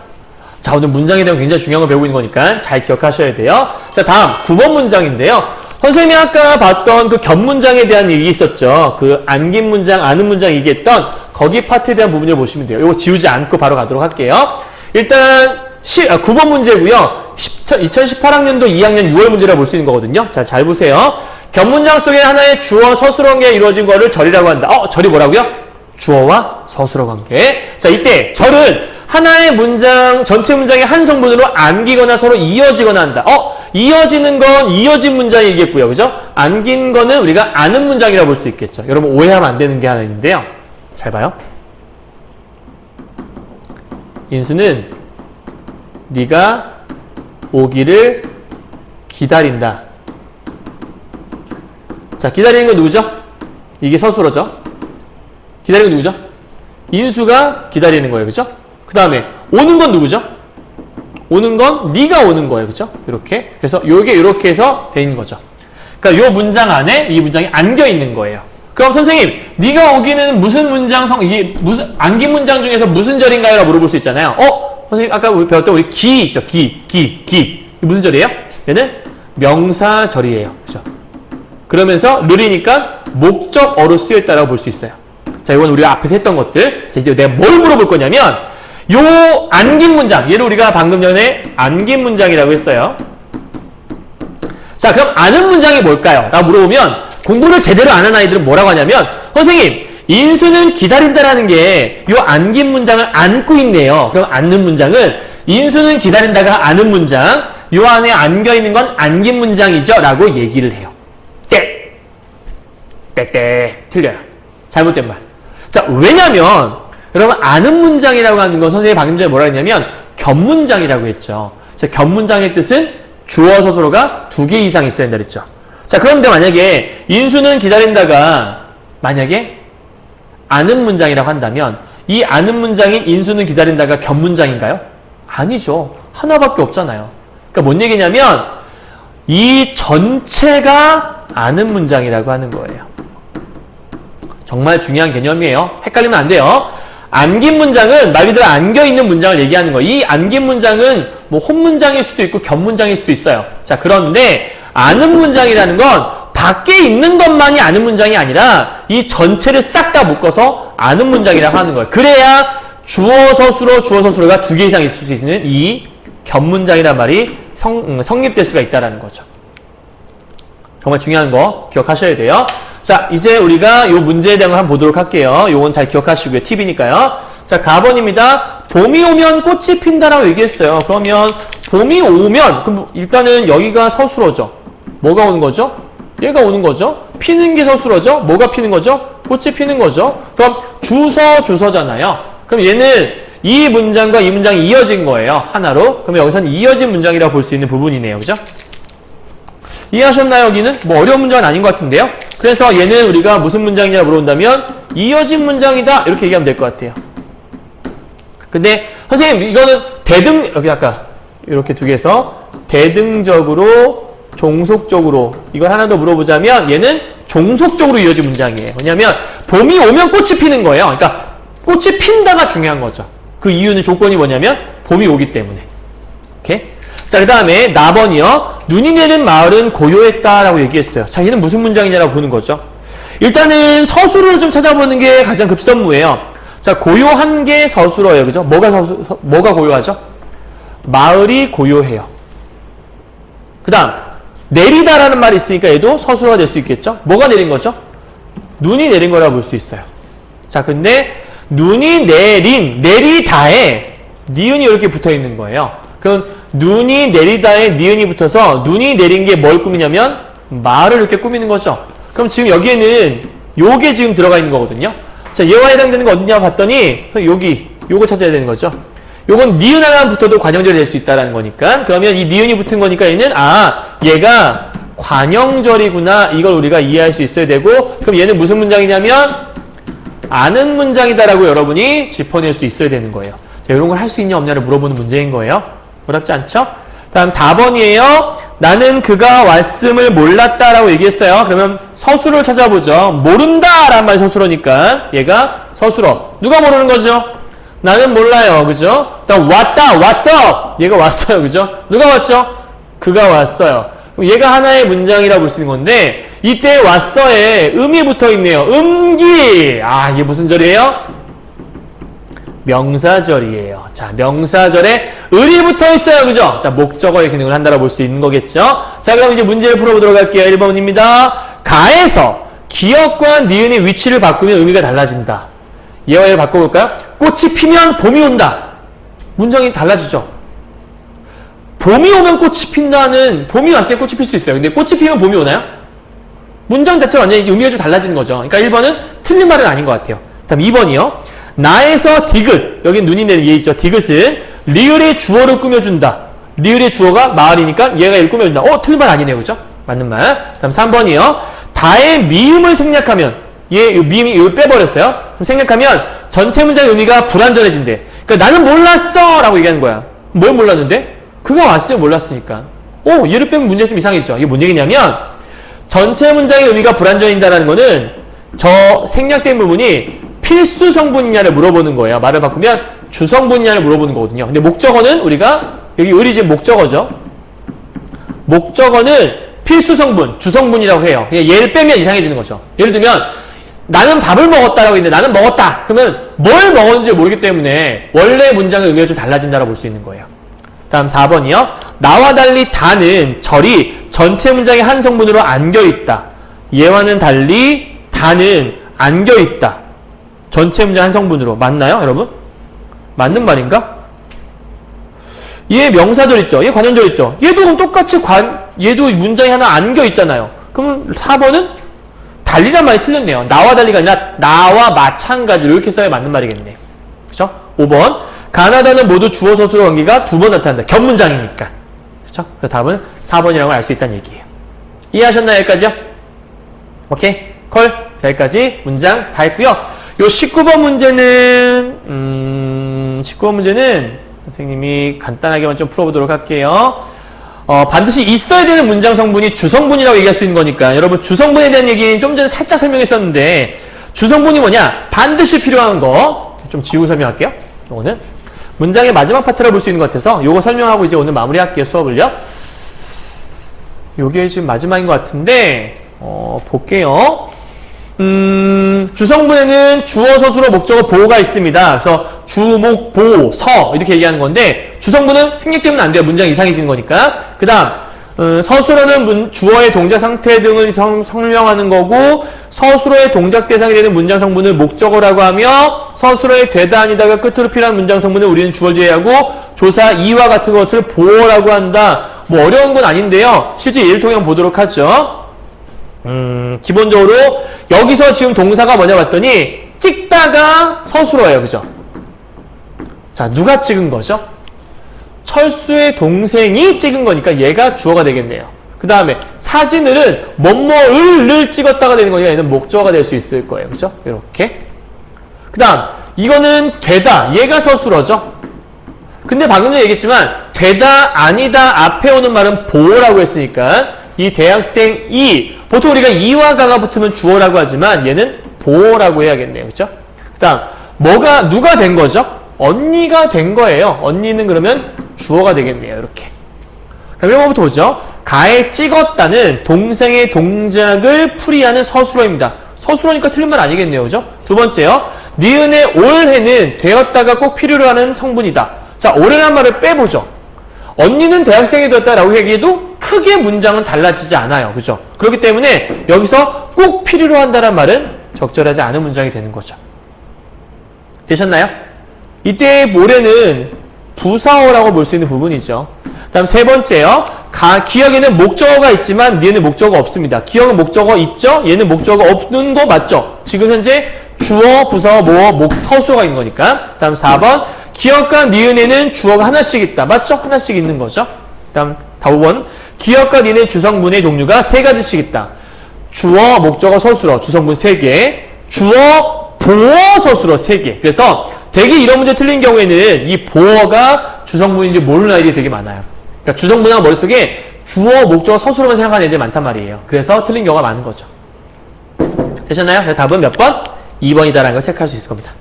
자, 오늘 문장에 대한 굉장히 중요한 걸 배우고 있는 거니까 잘 기억하셔야 돼요. 자, 다음 9번 문장인데요. 선생님이 아까 봤던 그 견문장에 대한 얘기 있었죠. 그 안긴 문장, 아는 문장 얘기했던 거기 파트에 대한 부분을 보시면 돼요. 이거 지우지 않고 바로 가도록 할게요. 일단 9번 문제고요. 2018학년도 2학년 6월 문제라고 볼 수 있는 거거든요. 자, 잘 보세요. 견문장 속에 하나의 주어 서술어 관계가 이루어진 거를 절이라고 한다. 절이 뭐라고요? 주어와 서술어 관계. 자, 이때 절은 하나의 문장, 전체 문장의 한 성분으로 안기거나 서로 이어지거나 한다. 이어지는 건 이어진 문장 얘기했고요. 그죠? 안긴 거는 우리가 아는 문장이라고 볼 수 있겠죠. 여러분 오해하면 안 되는 게 하나 있는데요. 잘 봐요. 인수는 네가 오기를 기다린다. 자, 기다리는 건 누구죠? 이게 서술어죠. 기다리는 건 누구죠? 인수가 기다리는 거예요. 그죠? 그 다음에 오는 건 누구죠? 오는 건 네가 오는 거예요. 그죠? 이렇게. 그래서 요게 이렇게 해서 돼 있는 거죠. 그러니까 요 문장 안에 이 문장이 안겨 있는 거예요. 그럼 선생님, 네가 오기는 무슨 문장 이게 무슨 안긴 문장 중에서 무슨 절인가요? 라고 물어볼 수 있잖아요. 선생님 아까 우리 배웠던 우리 기 있죠. 기. 무슨 절이에요? 얘는 명사절이에요. 그죠? 그러면서 느리니까 목적어로 쓰여 있다라고 볼 수 있어요. 자, 이건 우리가 앞에서 했던 것들. 자, 이제 내가 뭘 물어볼 거냐면 요 안긴 문장, 얘를 우리가 방금 전에 안긴 문장이라고 했어요. 자, 그럼 아는 문장이 뭘까요? 라고 물어보면 공부를 제대로 안 한 아이들은 뭐라고 하냐면 선생님, 인수는 기다린다라는 게 요 안긴 문장을 안고 있네요. 그럼 안는 문장은 인수는 기다린다가 아는 문장, 요 안에 안겨 있는 건 안긴 문장이죠. 라고 얘기를 해요. 땡. 틀려요. 잘못된 말. 자, 왜냐면 여러분 아는 문장이라고 하는 건 선생님이 방금 전에 뭐라 했냐면 견문장이라고 했죠. 자, 견문장의 뜻은 주어 서술어가 2개 이상 있어야 된다 그랬죠. 자, 그런데 만약에 인수는 기다린다가 만약에 아는 문장이라고 한다면 이 아는 문장인 인수는 기다린다가 견문장인가요? 아니죠. 하나밖에 없잖아요. 그러니까 뭔 얘기냐면 이 전체가 아는 문장이라고 하는 거예요. 정말 중요한 개념이에요. 헷갈리면 안 돼요. 안긴 문장은 말 그대로 안겨있는 문장을 얘기하는 거예요. 이 안긴 문장은 뭐 혼문장일 수도 있고 견문장일 수도 있어요. 자, 그런데 아는 문장이라는 건 밖에 있는 것만이 아는 문장이 아니라 이 전체를 싹 다 묶어서 아는 문장이라고 하는 거예요. 그래야 주어 서술어가 2개 이상 있을 수 있는 이 견문장이란 말이 성립될 수가 있다는 거죠. 정말 중요한 거 기억하셔야 돼요. 자, 이제 우리가 요 문제에 대한 걸 한번 보도록 할게요. 요건 잘 기억하시고요. 팁이니까요. 자, 가번입니다. 봄이 오면 꽃이 핀다라고 얘기했어요. 그러면 봄이 오면 그럼 일단은 여기가 서술어죠. 뭐가 오는 거죠? 얘가 오는 거죠. 피는 게 서술어죠. 뭐가 피는 거죠? 꽃이 피는 거죠. 그럼 주서잖아요. 그럼 얘는 이 문장과 이 문장이 이어진 거예요. 하나로. 그러면 여기서는 이어진 문장이라고 볼 수 있는 부분이네요. 그죠? 이해하셨나요? 여기는? 뭐 어려운 문장은 아닌 것 같은데요. 그래서 얘는 우리가 무슨 문장이냐 물어본다면 이어진 문장이다 이렇게 얘기하면 될 것 같아요. 근데 선생님 이거는 여기 아까 이렇게 두 개에서 대등적으로 종속적으로 이걸 하나 더 물어보자면 얘는 종속적으로 이어진 문장이에요. 왜냐하면 봄이 오면 꽃이 피는 거예요. 그러니까 꽃이 핀다가 중요한 거죠. 그 이유는 조건이 뭐냐면 봄이 오기 때문에. 오케이? 자, 그 다음에 나번이요. 눈이 내린 마을은 고요했다라고 얘기했어요. 자, 얘는 무슨 문장이냐라고 보는 거죠. 일단은 서술어를 좀 찾아보는 게 가장 급선무예요. 자, 고요한 게 서술어예요. 그죠? 뭐가 고요하죠? 마을이 고요해요. 그 다음, 내리다라는 말이 있으니까 얘도 서술어가 될 수 있겠죠? 뭐가 내린 거죠? 눈이 내린 거라고 볼 수 있어요. 자, 근데 눈이 내리다에 니은이 이렇게 붙어 있는 거예요. 그럼 눈이 내리다에 니은이 붙어서 눈이 내린 게 뭘 꾸미냐면 말을 이렇게 꾸미는 거죠. 그럼 지금 여기에는 요게 지금 들어가 있는 거거든요. 자, 얘와 해당되는 거 어디냐 봤더니 요거 찾아야 되는 거죠. 요건 니은 하나 붙어도 관형절이 될 수 있다는 거니까. 그러면 이 니은이 붙은 거니까 얘는 얘가 관형절이구나. 이걸 우리가 이해할 수 있어야 되고, 그럼 얘는 무슨 문장이냐면 아는 문장이다라고 여러분이 짚어낼 수 있어야 되는 거예요. 자, 이런 걸 할 수 있냐 없냐를 물어보는 문제인 거예요. 어렵지 않죠? 다음 답번이에요. 나는 그가 왔음을 몰랐다라고 얘기했어요. 그러면 서술어를 찾아보죠. 모른다라는 말이 서술어니까 얘가 서술어. 누가 모르는 거죠? 나는 몰라요. 그죠? 다음 왔다, 왔어. 얘가 왔어요. 그죠? 누가 왔죠? 그가 왔어요. 그럼 얘가 하나의 문장이라고 볼 수 있는 건데 이때 왔어에 음이 붙어 있네요. 음기. 아, 이게 무슨 절이에요? 명사절이에요. 자, 명사절에 을이 붙어 있어요. 그죠? 자, 목적어의 기능을 한다라고 볼 수 있는 거겠죠? 자, 그럼 이제 문제를 풀어보도록 할게요. 1번입니다. 가에서 기역과 니은의 위치를 바꾸면 의미가 달라진다. 얘와 얘를 바꿔볼까요? 꽃이 피면 봄이 온다. 문장이 달라지죠? 봄이 오면 꽃이 핀다는, 봄이 왔을 때 꽃이 필 수 있어요. 근데 꽃이 피면 봄이 오나요? 문장 자체가 완전히 의미가 좀 달라지는 거죠. 그러니까 1번은 틀린 말은 아닌 것 같아요. 다음 2번이요. 나에서 디귿, 여기 눈이 내린 얘 있죠. 디귿은 리을의 주어를 꾸며준다. 리을의 주어가 마을이니까 얘가 얘를 꾸며준다. 틀린 말 아니네요. 그죠? 맞는 말. 다음 3번이요. 다의 미음을 생략하면, 미음이 이걸 빼버렸어요. 그럼 생략하면 전체 문장의 의미가 불완전해진대. 그러니까 나는 몰랐어! 라고 얘기하는 거야. 뭘 몰랐는데? 그가 왔어요. 몰랐으니까. 얘를 빼면 문제가 좀 이상해지죠. 이게 뭔 얘기냐면, 전체 문장의 의미가 불완전해진다는 거는 저 생략된 부분이 필수 성분이냐를 물어보는 거예요. 말을 바꾸면 주성분이냐를 물어보는 거거든요. 근데 목적어는 우리가 여기 을이 지금 목적어죠. 목적어는 필수 성분, 주성분이라고 해요. 그냥 얘를 빼면 이상해지는 거죠. 예를 들면 나는 밥을 먹었다라고 했는데 나는 먹었다. 그러면 뭘 먹었는지 모르기 때문에 원래 문장의 의미가 좀 달라진다라고 볼 수 있는 거예요. 다음 4번이요. 나와 달리 다는 절이 전체 문장의 한 성분으로 안겨있다. 얘와는 달리 다는 안겨있다. 전체 문장 한 성분으로. 맞나요, 여러분? 맞는 말인가? 얘 명사절 있죠? 얘 관용절 있죠? 얘도 그럼 똑같이 얘도 문장이 하나 안겨있잖아요. 그러면 4번은 달리란 말이 틀렸네요. 나와 달리가 아니라 나와 마찬가지로 이렇게 써야 맞는 말이겠네. 그죠? 5번. 가나다는 모두 주어 서술어 관계가 두 번 나타난다. 겹문장이니까. 그죠? 그래서 답은 4번이라고 알 수 있다는 얘기예요. 이해하셨나요? 여기까지요? 오케이. 콜. 자, 여기까지 문장 다 했고요. 요 19번 문제는 19번 문제는 선생님이 간단하게만 좀 풀어보도록 할게요. 반드시 있어야 되는 문장 성분이 주성분이라고 얘기할 수 있는 거니까 여러분 주성분에 대한 얘기는 좀 전에 살짝 설명했었는데 주성분이 뭐냐? 반드시 필요한 거 좀 지우고 설명할게요. 오늘 문장의 마지막 파트라고 볼 수 있는 것 같아서 요거 설명하고 이제 오늘 마무리할게요. 수업을요. 요게 지금 마지막인 것 같은데 볼게요. 주성분에는 주어, 서술어, 목적어, 보어가 있습니다. 그래서 주, 목, 보, 서 이렇게 얘기하는 건데 주성분은 생략되면 안 돼요. 문장 이상해지는 거니까. 그 다음 서술어는 주어의 동작 상태 등을 설명하는 거고 서술어의 동작 대상이 되는 문장 성분을 목적어라고 하며 서술어의 되다 아니다가 끝으로 필요한 문장 성분을 우리는 주어를 제외하고 조사 이와 같은 것을 보어라고 한다. 뭐 어려운 건 아닌데요. 실제 예를 통해 한번 보도록 하죠. 기본적으로 여기서 지금 동사가 뭐냐 봤더니 찍다가 서술어예요. 그죠? 자, 누가 찍은 거죠? 철수의 동생이 찍은 거니까 얘가 주어가 되겠네요. 그 다음에 사진을은 뭐뭐을을 찍었다가 되는 거니까 얘는 목적어가 될 수 있을 거예요. 그죠? 이렇게. 그 다음 이거는 되다. 얘가 서술어죠. 근데 방금 전에 얘기했지만 되다 아니다 앞에 오는 말은 보어라고 했으니까 이 대학생이 보통 우리가 이와 가가 붙으면 주어라고 하지만 얘는 보어라고 해야겠네요. 그죠? 그 다음 누가 된 거죠? 언니가 된 거예요. 언니는 그러면 주어가 되겠네요. 이렇게. 그럼 1번부터 보죠. 가에 찍었다는 동생의 동작을 풀이하는 서술어입니다. 서술어니까 틀린 말 아니겠네요. 그죠? 두 번째요. 니은의 올해는 되었다가 꼭 필요로 하는 성분이다. 자, 올해란 말을 빼보죠. 언니는 대학생이 되었다라고 얘기해도 크게 문장은 달라지지 않아요. 그죠? 그렇기 때문에 여기서 꼭 필요로 한다는 말은 적절하지 않은 문장이 되는 거죠. 되셨나요? 이때 올해는 부사어라고 볼 수 있는 부분이죠. 다음 세 번째요. 기역에는 목적어가 있지만 얘는 목적어가 없습니다. 기역은 목적어 있죠? 얘는 목적어가 없는 거 맞죠? 지금 현재 주어, 부사어, 모어, 서술어가 있는 거니까. 다음 4번. 기역과 니은에는 주어가 하나씩 있다. 맞죠? 하나씩 있는 거죠. 다음 5번. 기역과 니은 주성분의 종류가 3가지씩 있다. 주어, 목적어, 서술어. 주성분 3개. 주어, 보어 서술어 3개. 그래서 대개 이런 문제 틀린 경우에는 이 보어가 주성분인지 모르는 아이들이 되게 많아요. 그러니까 주성분하고 머릿속에 주어, 목적어, 서술어만 생각하는 애들이 많단 말이에요. 그래서 틀린 경우가 많은 거죠. 되셨나요? 그래서 답은 몇 번? 2번이다라는 걸 체크할 수 있을 겁니다.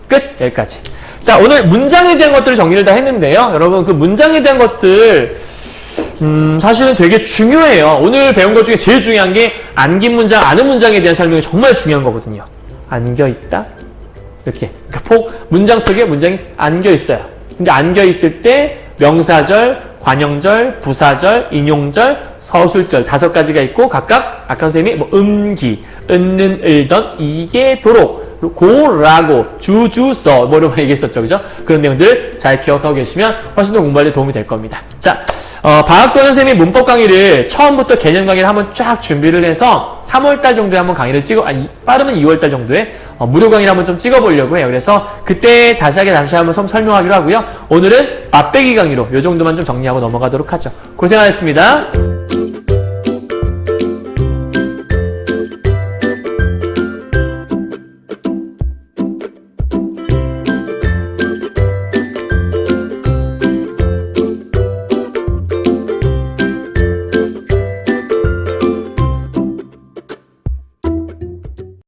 끝! 여기까지. 자, 오늘 문장에 대한 것들을 정리를 다 했는데요. 여러분, 그 문장에 대한 것들, 사실은 되게 중요해요. 오늘 배운 것 중에 제일 중요한 게 안긴 문장, 아는 문장에 대한 설명이 정말 중요한 거거든요. 안겨있다? 이렇게. 그러니까 문장 속에 문장이 안겨있어요. 근데 안겨있을 때 명사절, 관형절, 부사절, 인용절, 서술절 5가지가 있고 각각 아까 선생님이 뭐 음기, 은는, 을던, 이게, 도록, 고라고, 주서 뭐 이런 거 얘기했었죠. 그죠? 그런 내용들 잘 기억하고 계시면 훨씬 더 공부할 때 도움이 될 겁니다. 자, 방학도 선생님이 문법 강의를 처음부터 개념 강의를 한번 쫙 준비를 해서 3월달 정도에 한번 강의를 빠르면 2월달 정도에 무료 강의를 한번 좀 찍어보려고 해요. 그래서 그때 다시 한번 설명하기로 하고요. 오늘은 맛배기 강의로 이 정도만 좀 정리하고 넘어가도록 하죠. 고생하셨습니다.